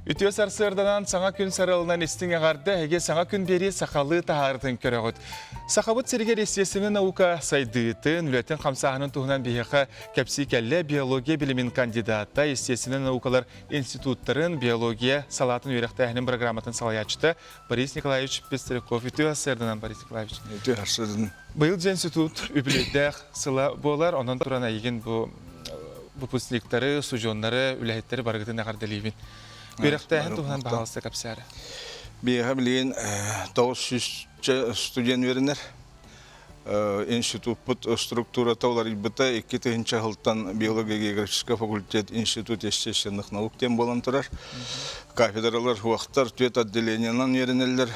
Ütüö sarсырданан саңа күн сарылынан истиң ағарды, әге саңа күн бері сақалы тағардың көріғыд. Сақабыт сергер естесіні наука сайдыытын, үлетін қамсағының туғынан бейіқі кәпсі кәлі биология білімін кандидатта естесіні наукалар институттарын биология салатын үйректі әхінің программатын салаячты Борис Николаевич Пестряков. Ütüö sarсырданан, Борис Николаевич. Ütüö sarсырдан. Бұл институт үбілейдәқ сыла болар, онан тұран әйген бұл выпускниктары, сужонлары, үләйттері барғытын әғарделейбін. Үйректі әхін туғынан бағалысы кәпсәрі? Бейға білген 900 студент верінер. Институт бұт структура таулар ибіті 2-тігінші ғылттан биология-географическа факультет институт естественных наук тем болан тұрар. Кафедралар уақыттар төт отделениянан верінелер.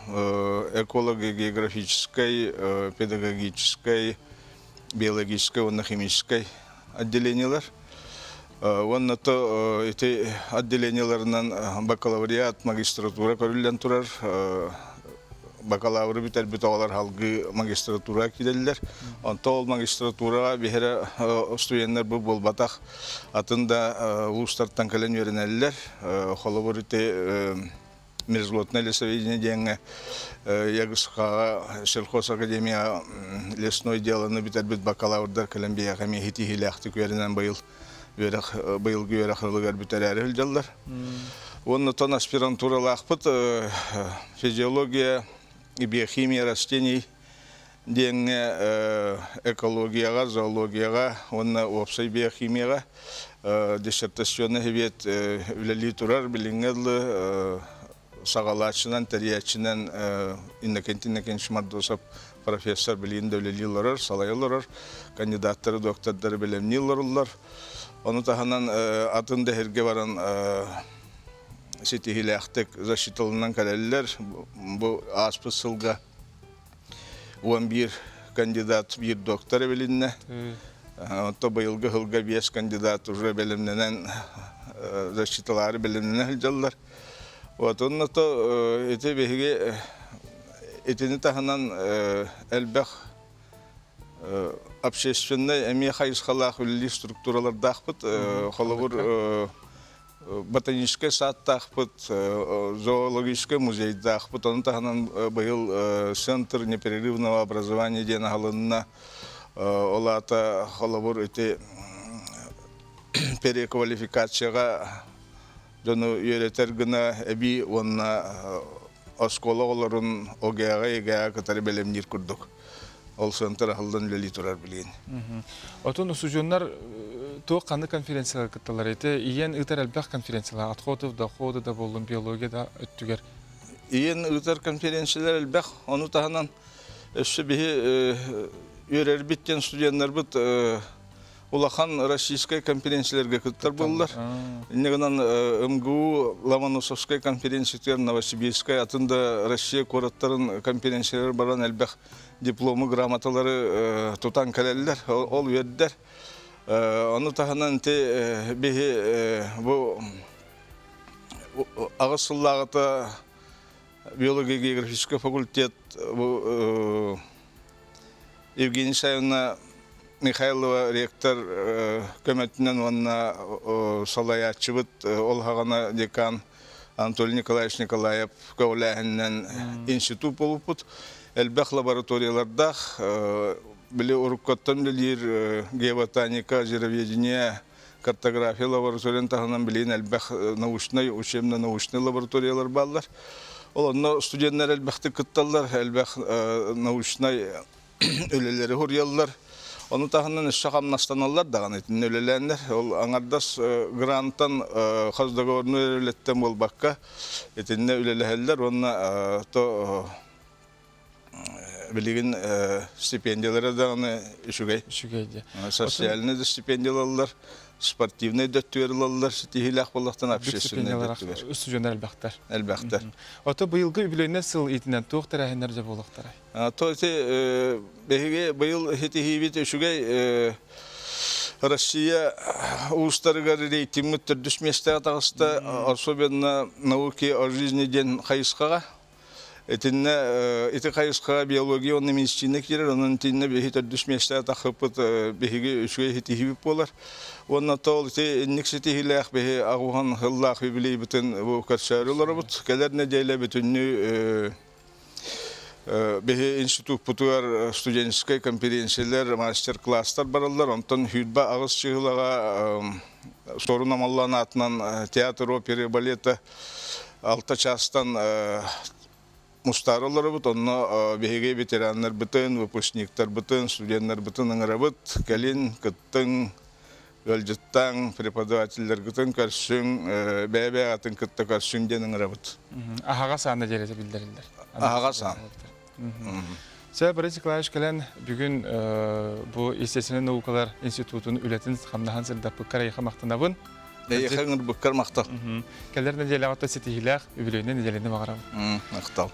Эколого-географической, педагогической, биологической, химической отделениялар. Оннато эти отделенияларынан бакалавриат, магистратура көрілден тұрар. Бакалавры бітер бүтағалар халғы магистратура киделілер. Онта ол магистратураға бейхері студенттер бұл батақ атында ұлыстарттан кәлен верінелілер. Холобыр еті Межлотное лесоведение деньги, Ягусхага, сельхоз академия лесной дело, битер бит бакалаврдар Колумбия, ками хити хиляхты кверинен был гюрахлыгар битер жаллар. Он тон аспирантура лахпыт физиология и биохимия растений деньги экологияга, зоологияга, он опсай биохимияга диссертационный хевет влили турар билингедлы сағалатшынан, тәриятшынан иннекентин шмардосап профессор білейін дәулелілерар, салайыларар, кандидаттары, доктордары білемниларылар. Оны тағынан атын дәхерге баран сетихілі ақтық защитылынан кәлелілер. Бұл аспы сылға 11 кандидат, 1 доктор білінне. Онта байылғы ғылға 5 кандидат уже білімненен защитылары білімненен хілжалылар. Вот он на то эти беги этини таханан элбах общественный эми хайсхалах улли структуралар дахпыт холовур ботанический сад дахпыт зоологический музей дахпыт он таханан был центр непрерывного образования дена галынна олата холовур эти переквалификацияга Дону юретер гына эби онна оскологолорун огеага егеага катары белемнир курдук. Ол центр ахылдан лели турар билген. Отон усужоннар то канды конференциялар кытталар эте, иен ытар элбах конференциялар атходов да ходы да болдун биология да өттүгер. Иен ытар конференциялар элбах ону таханан өссө бихи юрер биттен студенттер бит Улахан российской конференцияларга кыттар болдылар. Иннегенан МГУ Ломоносовской конференция Новосибирская атында Россия кораттарын конференциялар баран элбах дипломы, грамоталары тутан кәлелілер, ол вердер. Оны таханан те бихи бу ағысыллағыта биология-географический факультет Евгения Саевна Михайлова ректор көмөтінен онна салаячыбыт олғағана декан Анатолий Николаевич Николаев көуләхінен институт болупыт. Әлбәқ лабораториялардақ білі ұрыққаттан білер геоботаника, жироведение, картография лабораториян тағынан білейін әлбәқ научный, учебно-научный лабораториялар балар. Ол онна студенттер әлбәқті күтталар, әлбәқ научный өлелері хұрялар. Onu tahının şakamnastanallar dağın etin ölelenler. Ol anardas grantan xazdagornu öletten bol bakka etinne öleleheller. Onna to bilgin stipendiyalara dağını işugay. Sosyalini de stipendiyalarlar, sportivni döttüverlerler, stihilak bollaktan общественный döttüver. Üstücüner elbaqtar. Elbaqtar. Ota bıyılgı übülöğüne sıl itinden toğuqtar әхінлерде болуqtaray. To'ti behiga bıyıl hitihibit şugay Россия улустарыга рейтинг düşmeste atağısta особенно науки о жизни ден хайысқаға Etinde iti kayıska biyoloji onun medisine girer, onun tinne bir hitar düşmeşte takıpıt bihigi üçüye hitihibip bolar. Onun tol iti innikse tihilek bihi ağuhan hıllak bibili bütün bu karşarıları but. Gelir nedeniyle bütünlü bihi institut putuar studentsky konferensiyalar, master klaslar barallar. Ondan hüdba ağız çıgılağa sorun amallarının atından tiyatro, opera, baleta alta çastan Mustarolları bут, onu bihege veteranlar bütün, выпускниктар bütün, студенттар bütün ыңырабыт, келин, кыттың, өлжіттің, преподавательдер кыттың көрсің, бәбе атын кытты көрсің ден ыңырабыт. Ахаға саны жереті білдірілдер. Ахаға сан. Сәй Борис Николаевич кәлән бүгін бұл естесінің наукалар институтын үлетін қамнахан сырда пыққара еқа мақтанабын. Ехаңыр бұққар мақтал. Кәлер неделі ағатта сетихиләқ, үбілейіне неделені мағарам. Мақтал.